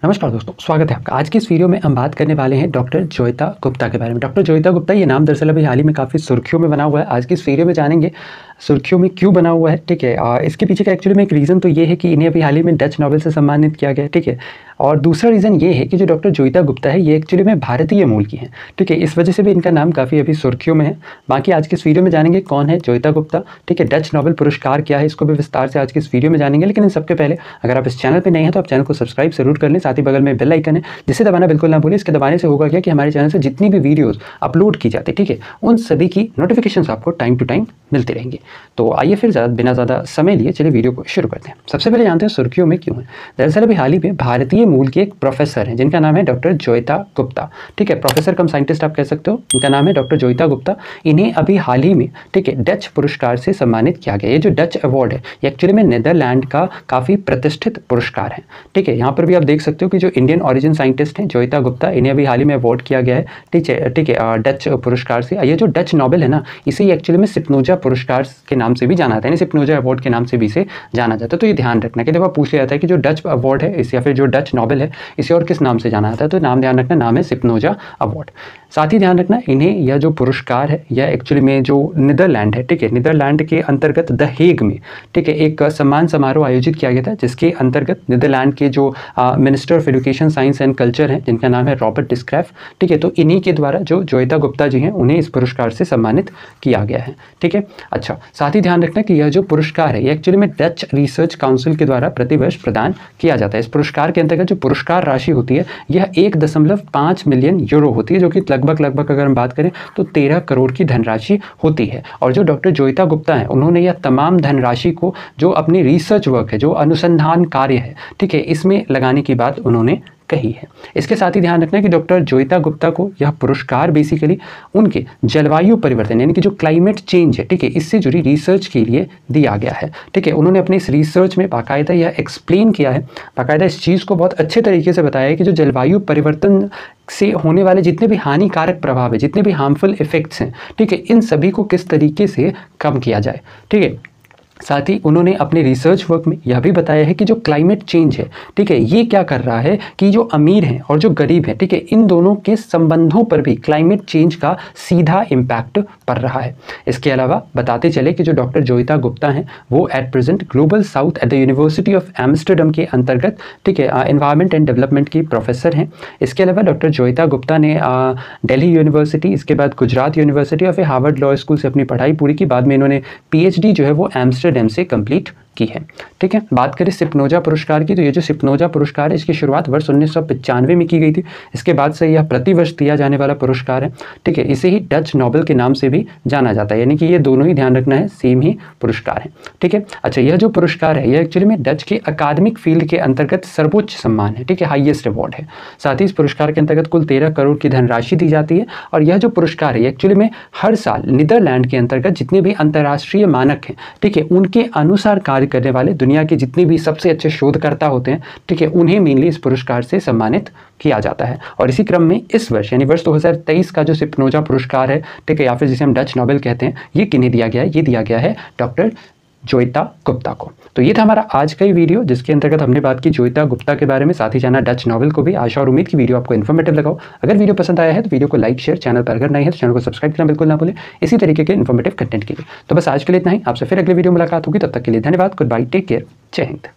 नमस्कार दोस्तों, स्वागत है आपका। आज की इस वीडियो में हम बात करने वाले हैं डॉक्टर जोयता गुप्ता के बारे में। डॉक्टर जोयता गुप्ता ये नाम दरअसल अभी हाल ही में काफ़ी सुर्खियों में बना हुआ है। आज की इस वीडियो में जानेंगे सुर्खियों में क्यों बना हुआ है, ठीक है। इसके पीछे का एक्चुअली में एक रीज़न तो ये है कि इन्हें अभी हाल ही में डच नोबेल से सम्मानित किया गया है, ठीक है। और दूसरा रीज़न ये है कि जो डॉक्टर जोयता गुप्ता है ये एक्चुअली में भारतीय मूल की हैं, ठीक है। इस वजह से भी इनका नाम काफ़ी अभी सुर्खियों में है। बाकी आज की इस वीडियो में जानेंगे कौन है जोयता गुप्ता, ठीक है। डच नोबेल पुरस्कार क्या है, इसको भी विस्तार से आज की इस वीडियो में जानेंगे। लेकिन इन सबके पहले अगर आप इस चैनल पर नए हैं तो आप चैनल को सब्सक्राइब जरूर कर लें। साथ ही बगल में बेल आइकन है जिसे दबाना बिल्कुल ना भूलिए। इसके दबाने से होगा क्या कि हमारे चैनल से जितनी भी वीडियोस अपलोड की जाती है, ठीक है, उन सभी की नोटिफिकेशंस आपको टाइम टू टाइम मिलती रहेंगी। तो आइए फिर बिना ज़्यादा समय लिए चलिए वीडियो को शुरू करते हैं। सबसे पहले जानते हैं सुर्खियों में क्यों है। दरअसल अभी हाल ही में भारतीय मूल के एक प्रोफेसर हैं जिनका नाम है डॉक्टर जोयता गुप्ता, ठीक है। प्रोफेसर कम साइंटिस्ट आप कह सकते हो, इनका नाम है डॉक्टर जोयता गुप्ता। इन्हें अभी हाल ही में, ठीक है, डच पुरस्कार से सम्मानित किया गया। ये जो डच अवार्ड है ये एक्चुअली में नीदरलैंड का काफ़ी प्रतिष्ठित पुरस्कार है, ठीक है। यहाँ पर भी आप देख सकते हो कि जो इंडियन ओरिजिन साइंटिस्ट हैं जोयता गुप्ता, इन्हें अभी हाल ही में अवार्ड किया गया है, ठीक है, डच पुरस्कार से। ये जो डच नोबेल है ना, इसे एक्चुअली में स्पिनोजा पुरस्कार के नाम से भी जाना जाता है, स्पिनोजा अवार्ड के नाम से भी इसे जाना जाता है। तो ये ध्यान रखना कि देखो पूछ लिया जाता है कि जो डच अवार्ड है इस या फिर जो डच नोबेल है इसे और किस नाम से जाना जाता है, तो नाम ध्यान रखना, नाम है स्पिनोजा अवार्ड। साथ ही ध्यान रखना इन्हें यह जो पुरस्कार है यह एक्चुअली में जो नीदरलैंड है, ठीक है, नीदरलैंड के अंतर्गत द हेग में, ठीक है, एक सम्मान समारोह आयोजित किया गया था जिसके अंतर्गत नीदरलैंड के जो minister of education science and culture हैं जिनका नाम है रॉबर्ट डिस्क्रैफ, ठीक है, तो इन्हीं के द्वारा जो जोयता गुप्ता जी हैं उन्हें इस पुरस्कार से सम्मानित किया गया है, ठीक है। अच्छा, साथ ही ध्यान रखना कि यह जो पुरस्कार है ये एक्चुअली में डच रिसर्च काउंसिल के द्वारा प्रतिवर्ष प्रदान किया जाता है। इस पुरस्कार के अंतर्गत जो पुरस्कार राशि होती है यह 1.5 मिलियन यूरो होती है, जो कि लगभग अगर हम बात करें तो 13 करोड़ की धनराशि होती है। और जो डॉक्टर जोयता गुप्ता हैं उन्होंने यह तमाम धनराशि को जो अपनी रिसर्च वर्क है, जो अनुसंधान कार्य है, ठीक है, इसमें लगाने की बात उन्होंने कही है। इसके साथ ही ध्यान रखना कि डॉक्टर जोयता गुप्ता को यह पुरस्कार बेसिकली उनके जलवायु परिवर्तन यानी कि जो क्लाइमेट चेंज है, ठीक है, इससे जुड़ी रिसर्च के लिए दिया गया है, ठीक है। उन्होंने अपनी इस रिसर्च में बाकायदा यह एक्सप्लेन किया है, बाकायदा इस चीज़ को बहुत अच्छे तरीके से बताया है कि जो जलवायु परिवर्तन से होने वाले जितने भी हानिकारक प्रभाव है, जितने भी हार्मफुल इफेक्ट्स हैं, ठीक है, इन सभी को किस तरीके से कम किया जाए, ठीक है। साथ ही उन्होंने अपने रिसर्च वर्क में यह भी बताया है कि जो क्लाइमेट चेंज है, ठीक है, ये क्या कर रहा है कि जो अमीर हैं और जो गरीब हैं, ठीक है, इन दोनों के संबंधों पर भी क्लाइमेट चेंज का सीधा इम्पैक्ट पड़ रहा है। इसके अलावा बताते चले कि जो डॉक्टर जोयता गुप्ता हैं वो at present global south at the university of Amsterdam के अंतर्गत, ठीक है, एनवायरनमेंट एंड डेवलपमेंट की प्रोफेसर हैं। इसके अलावा डॉक्टर जोयता गुप्ता ने दिल्ली यूनिवर्सिटी, इसके बाद गुजरात यूनिवर्सिटी और फिर हार्वर्ड लॉ स्कूल से अपनी पढ़ाई पूरी की। बाद में इन्होंने PhD जो है वो एम्स्टर्डम से कंप्लीट की है, ठीक है। बात करें स्पिनोजा पुरस्कार की, तो ये जो स्पिनोजा पुरस्कार है इसकी शुरुआत वर्ष 1995 में की गई थी। इसके बाद से यह प्रतिवर्ष दिया जाने वाला पुरस्कार है, ठीक है। इसे ही डच नोबेल के नाम से भी जाना जाता है, यानी कि ये दोनों ही ध्यान रखना है सेम ही पुरस्कार है, ठीक है। अच्छा, यह जो पुरस्कार है यह एक्चुअली में डच के अकादमिक फील्ड के अंतर्गत सर्वोच्च सम्मान है, ठीक है, हाईएस्ट अवार्ड है। साथ ही इस पुरस्कार के अंतर्गत कुल 13 करोड़ की धनराशि दी जाती है। और यह जो पुरस्कार है एक्चुअली में हर साल नीदरलैंड के अंतर्गत जितने भी अंतर्राष्ट्रीय मानक हैं, ठीक है, उनके अनुसार कार्य करने वाले दुनिया के जितने भी सबसे अच्छे शोधकर्ता होते हैं, ठीक है, उन्हें मेनली इस पुरस्कार से सम्मानित किया जाता है। और इसी क्रम में इस वर्ष यानी वर्ष 2023 का जो स्पिनोजा पुरस्कार है, ठीक है, या फिर जिसे हम डच नोबेल कहते हैं, ये किन्हें दिया गया है? ये दिया गया है डॉक्टर जोयता गुप्ता को। तो ये था हमारा आज का ही वीडियो जिसके अंतर्गत हमने बात की जोयता गुप्ता के बारे में, साथ ही जाना डच नोबेल को भी। आशा और उम्मीद की वीडियो आपको इन्फॉर्मेटिव लगा हो। अगर वीडियो पसंद आया है तो वीडियो को लाइक शेयर, चैनल पर अगर नहीं है तो चैनल को सब्सक्राइब करना बिल्कुल ना भूलें इसी तरीके के इन्फॉर्मेटिव कंटेंट के लिए। तो बस आज के लिए इतना ही, आपसे फिर अगले वीडियो मुलाकात होगी, तब तक के लिए धन्यवाद, गुड बाय, टेक केयर, जय हिंद।